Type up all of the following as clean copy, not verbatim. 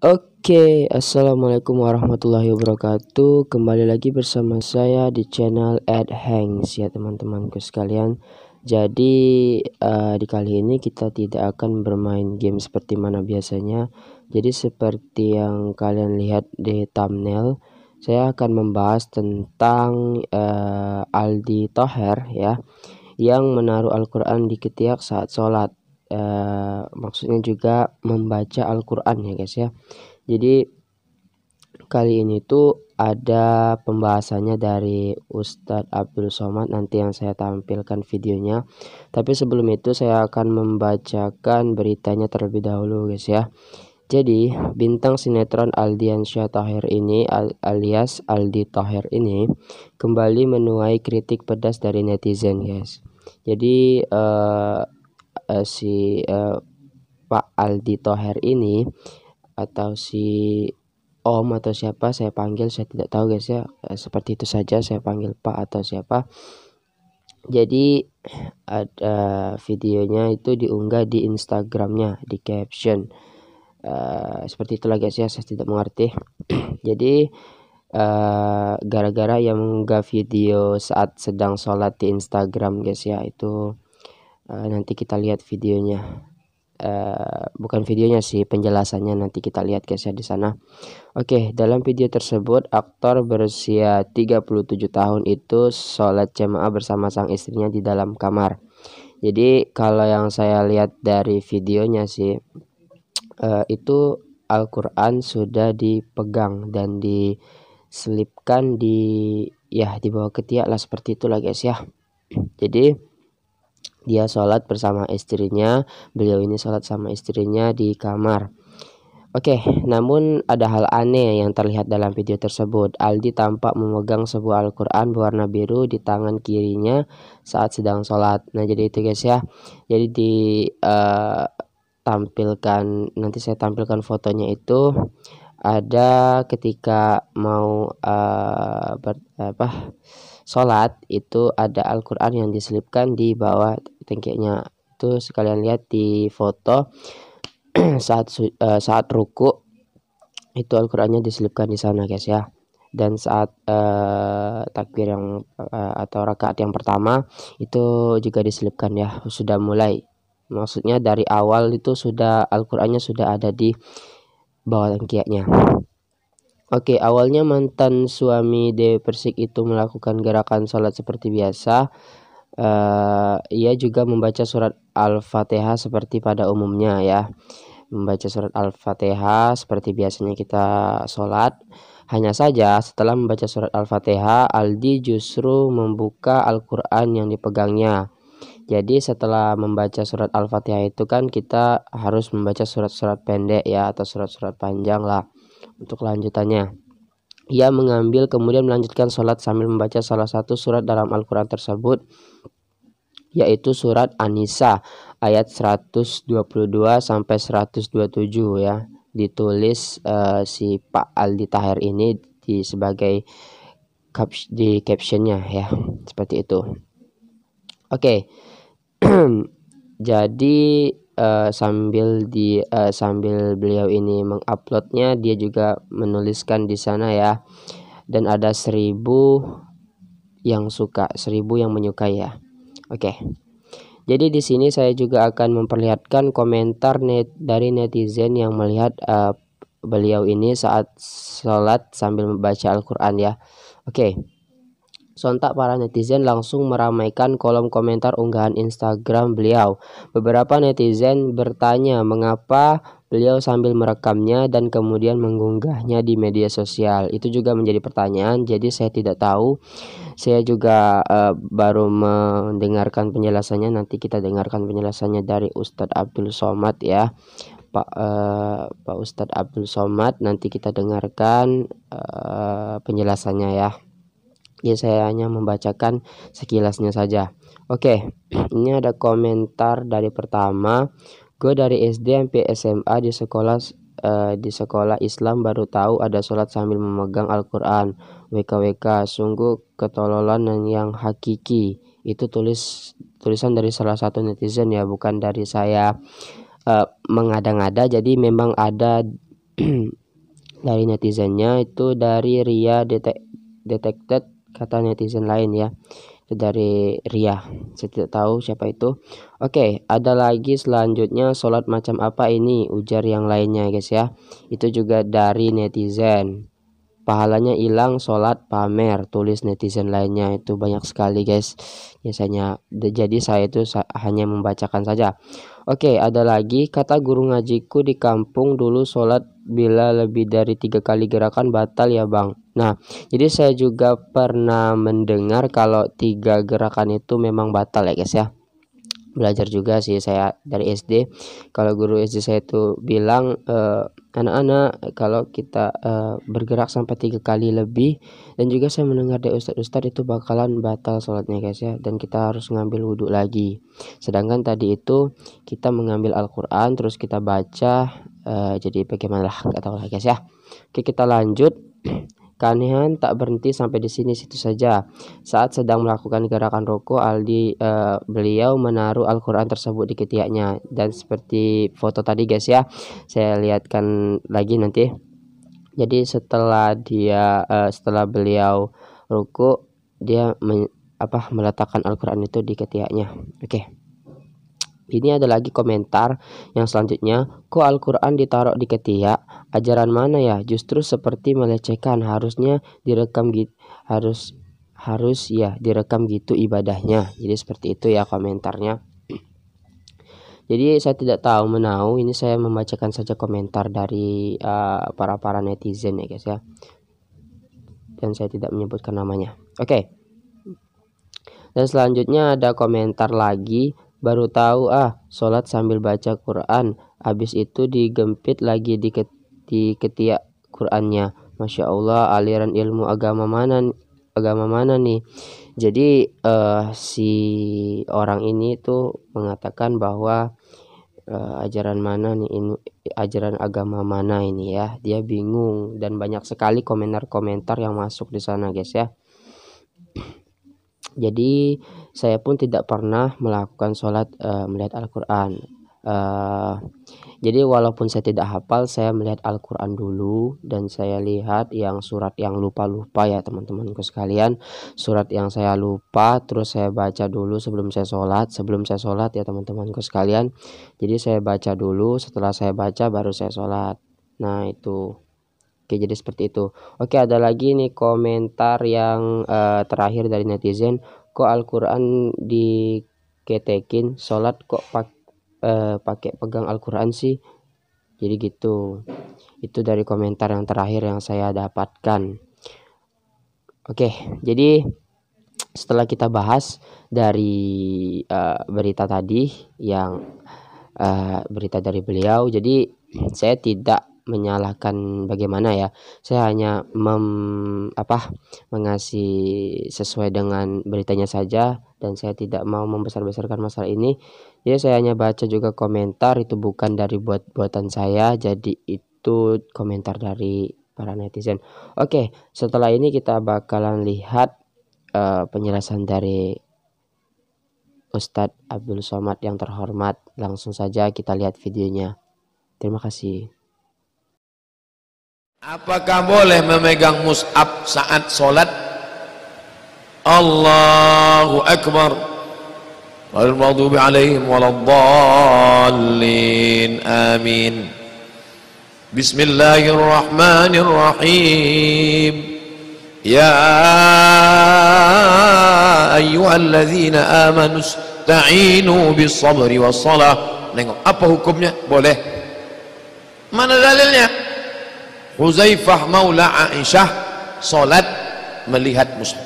Oke, assalamualaikum warahmatullahi wabarakatuh. Kembali lagi bersama saya di channel @hangs ya teman-temanku sekalian. Jadi di kali ini kita tidak akan bermain game seperti mana biasanya. Jadi seperti yang kalian lihat di thumbnail, saya akan membahas tentang Aldi Thoher ya, yang menaruh Al-Quran di ketiak saat sholat. Maksudnya juga membaca Al-Quran ya guys ya. Jadi kali ini tuh ada pembahasannya dari Ustadz Abdul Somad, nanti yang saya tampilkan videonya. Tapi sebelum itu saya akan membacakan beritanya terlebih dahulu guys ya. Jadi bintang sinetron Aldiansyah Thoher ini alias Aldi Thoher ini kembali menuai kritik pedas dari netizen guys. Jadi Pak Aldi Thoher ini atau si Om atau siapa saya panggil, saya tidak tahu guys ya, seperti itu saja saya panggil Pak atau siapa. Jadi ada videonya itu diunggah di Instagramnya, di caption seperti itulah guys ya, saya tidak mengerti. Jadi gara-gara yang mengunggah video saat sedang sholat di Instagram guys ya, itu nanti kita lihat videonya. Bukan videonya sih, penjelasannya nanti kita lihat guys ya di sana. Oke, dalam video tersebut aktor berusia 37 tahun itu sholat jamaah bersama sang istrinya di dalam kamar. Jadi kalau yang saya lihat dari videonya sih itu Al-Quran sudah dipegang dan diselipkan di bawah ketiak lah, seperti itulah guys ya. Jadi dia sholat bersama istrinya, beliau ini sholat sama istrinya di kamar. Oke, namun ada hal aneh yang terlihat dalam video tersebut. Aldi tampak memegang sebuah Al-Quran berwarna biru di tangan kirinya saat sedang sholat. Nah jadi itu guys ya. Jadi tampilkan, nanti saya tampilkan fotonya itu ada ketika mau sholat itu ada Al-Quran yang diselipkan di bawah tengkeknya. Itu sekalian lihat di foto saat ruku itu Al-Qurannya diselipkan di sana guys ya. Dan saat takbir yang atau rakaat yang pertama itu juga diselipkan ya, sudah mulai. Maksudnya dari awal itu sudah Al-Qurannya sudah ada di bawah tengkeknya. Oke, awalnya mantan suami Dewi Persik itu melakukan gerakan sholat seperti biasa. Ia juga membaca surat Al-Fatihah seperti pada umumnya ya. Membaca surat Al-Fatihah seperti biasanya kita sholat. Hanya saja setelah membaca surat Al-Fatihah, Aldi justru membuka Al-Quran yang dipegangnya. Jadi setelah membaca surat Al-Fatihah itu kan kita harus membaca surat-surat pendek ya, atau surat-surat panjang lah untuk lanjutannya. Ia mengambil kemudian melanjutkan sholat sambil membaca salah satu surat dalam Al-Quran tersebut, yaitu surat An-Nisa ayat 122 sampai 127 ya. Ditulis si Pak Aldi Thoher ini sebagai di captionnya ya, seperti itu. Oke. Jadi sambil beliau ini menguploadnya, dia juga menuliskan di sana ya, dan ada 1000 yang suka, 1000 yang menyukai ya. Oke. Jadi di sini saya juga akan memperlihatkan komentar dari netizen yang melihat beliau ini saat sholat sambil membaca Al-Quran ya. Oke. Sontak para netizen langsung meramaikan kolom komentar unggahan Instagram beliau. Beberapa netizen bertanya mengapa beliau sambil merekamnya dan kemudian mengunggahnya di media sosial. Itu juga menjadi pertanyaan, jadi saya tidak tahu. Saya juga baru mendengarkan penjelasannya, nanti kita dengarkan penjelasannya dari Ustadz Abdul Somad ya. Pak Ustadz Abdul Somad, nanti kita dengarkan penjelasannya ya. Ya saya hanya membacakan sekilasnya saja. Oke, ini ada komentar dari pertama. Gue dari SD sampai SMA di sekolah Islam baru tahu ada sholat sambil memegang Al-Quran. WKWK, sungguh ketololan dan yang hakiki. Itu tulisan dari salah satu netizen ya, bukan dari saya mengada-ngada. Jadi memang ada dari netizennya itu dari Ria Detected, kata netizen lain ya. Itu dari Ria, saya tidak tahu siapa itu. Oke, ada lagi selanjutnya, sholat macam apa ini, ujar yang lainnya guys ya. Itu juga dari netizen. Pahalanya hilang sholat pamer, tulis netizen lainnya. Itu banyak sekali guys biasanya. Jadi saya itu hanya membacakan saja. Oke, ada lagi, kata guru ngajiku di kampung dulu sholat bila lebih dari 3 kali gerakan batal ya bang. Nah, jadi saya juga pernah mendengar kalau 3 gerakan itu memang batal ya guys ya. Belajar juga sih saya dari SD. Kalau guru SD saya itu bilang, anak-anak kalau kita bergerak sampai 3 kali lebih, dan juga saya mendengar dari ustadz itu bakalan batal sholatnya guys ya, dan kita harus ngambil wudhu lagi. Sedangkan tadi itu kita mengambil Al-Quran terus kita baca, jadi bagaimana lah, nggak tahu lah guys ya. Oke, kita lanjut. Keanehan tak berhenti sampai di sini situ saja. Saat sedang melakukan gerakan roko, beliau menaruh Al-Quran tersebut di ketiaknya, dan seperti foto tadi guys ya, saya lihatkan lagi nanti. Jadi setelah beliau roko, dia meletakkan Al-Quran itu di ketiaknya. Oke. Ini ada lagi komentar yang selanjutnya, kok Al-Quran ditaruh di ketiak? Ajaran mana ya? Justru seperti melecehkan, harusnya direkam gitu, harus ya direkam gitu ibadahnya. Jadi seperti itu ya komentarnya. Jadi saya tidak tahu menahu, ini saya membacakan saja komentar dari para netizen ya guys ya. Dan saya tidak menyebutkan namanya. Oke. Dan selanjutnya ada komentar lagi, baru tahu sholat sambil baca Quran, habis itu digempit lagi di ketiak Qurannya. Masya Allah, aliran ilmu agama mana nih? Jadi si orang ini tuh mengatakan bahwa ajaran mana nih ini, ajaran agama mana ini ya, dia bingung, dan banyak sekali komentar-komentar yang masuk di sana guys ya. Jadi saya pun tidak pernah melakukan sholat melihat Al-Quran. Jadi walaupun saya tidak hafal, saya melihat Al-Quran dulu, dan saya lihat yang surat yang lupa ya teman-temanku sekalian. Surat yang saya lupa terus saya baca dulu sebelum saya sholat ya teman-temanku sekalian. Jadi saya baca dulu, setelah saya baca baru saya sholat. Nah itu. Oke, jadi seperti itu. Oke, ada lagi nih komentar yang terakhir dari netizen, kok Al-Quran diketekin, sholat kok pakai pegang Al-Quran sih. Jadi gitu. Itu dari komentar yang terakhir yang saya dapatkan. Oke, jadi setelah kita bahas dari berita tadi yang berita dari beliau, jadi saya tidak menyalahkan bagaimana ya, saya hanya mengasih sesuai dengan beritanya saja, dan saya tidak mau membesar-besarkan masalah ini. Jadi saya hanya baca juga komentar, itu bukan dari buatan saya, jadi itu komentar dari para netizen. Oke, setelah ini kita bakalan lihat penjelasan dari Ustadz Abdul Somad yang terhormat. Langsung saja kita lihat videonya. Terima kasih. Apakah boleh memegang mushaf saat sholat? Allahu Akbar. Wal maghdubi alaihim waladdallin. Amin. Bismillahirrahmanirrahim. Ya ayyuhalladzina amanu ista'inu bis sabri was salah. Nengok apa hukumnya? Boleh. Mana dalilnya? Huzaifah maula Aisyah salat melihat mushaf.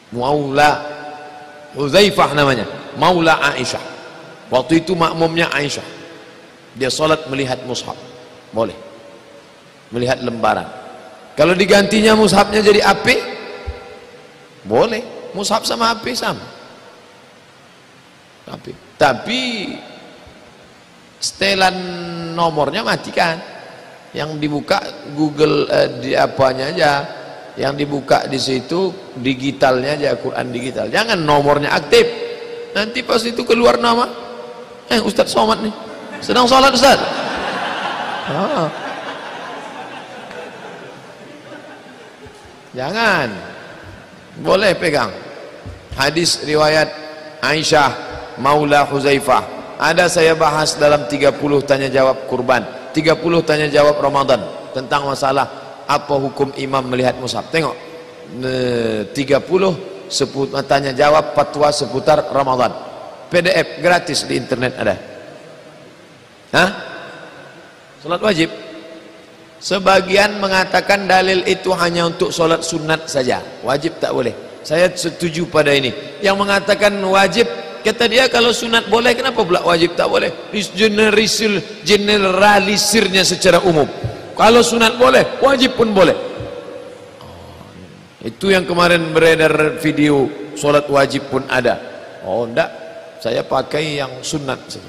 Maula Huzaifah namanya, maula Aisyah. Waktu itu makmumnya Aisyah. Dia salat melihat mushaf. Boleh. Melihat lembaran. Kalau digantinya mushafnya jadi api, boleh. Mushaf sama api sama. Tapi setelan nomornya matikan. Yang dibuka Google di apanya aja, yang dibuka di situ digitalnya aja, Quran digital. Jangan nomornya aktif. Nanti pas itu keluar nama, Ustadz Somad nih sedang sholat Ustadz. Oh. Jangan. Boleh pegang hadis riwayat Aisyah Maula Huzaifah. Ada saya bahas dalam 30 tanya jawab kurban, 30 tanya jawab Ramadan tentang masalah apa hukum imam melihat mushaf. Tengok 30 tanya jawab fatwa seputar Ramadan, PDF gratis di internet ada. Hah? Salat wajib. Sebagian mengatakan dalil itu hanya untuk solat sunat saja, wajib tak boleh. Saya setuju pada ini. Yang mengatakan wajib, kata dia kalau sunat boleh, kenapa pula wajib tak boleh? Generalisirnya secara umum. Kalau sunat boleh, wajib pun boleh. Itu yang kemarin beredar video solat wajib pun ada. Oh enggak, saya pakai yang sunat saja.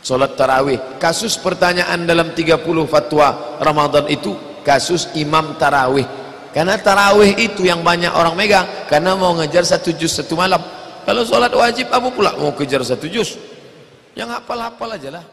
Solat tarawih. Kasus pertanyaan dalam 30 fatwa Ramadan itu kasus imam tarawih. Karena tarawih itu yang banyak orang megang, karena mau ngejar 1 juz 1 malam. Kalau solat wajib, apa pula mau kejar 1 juz? Yang hafal-hafal aja lah.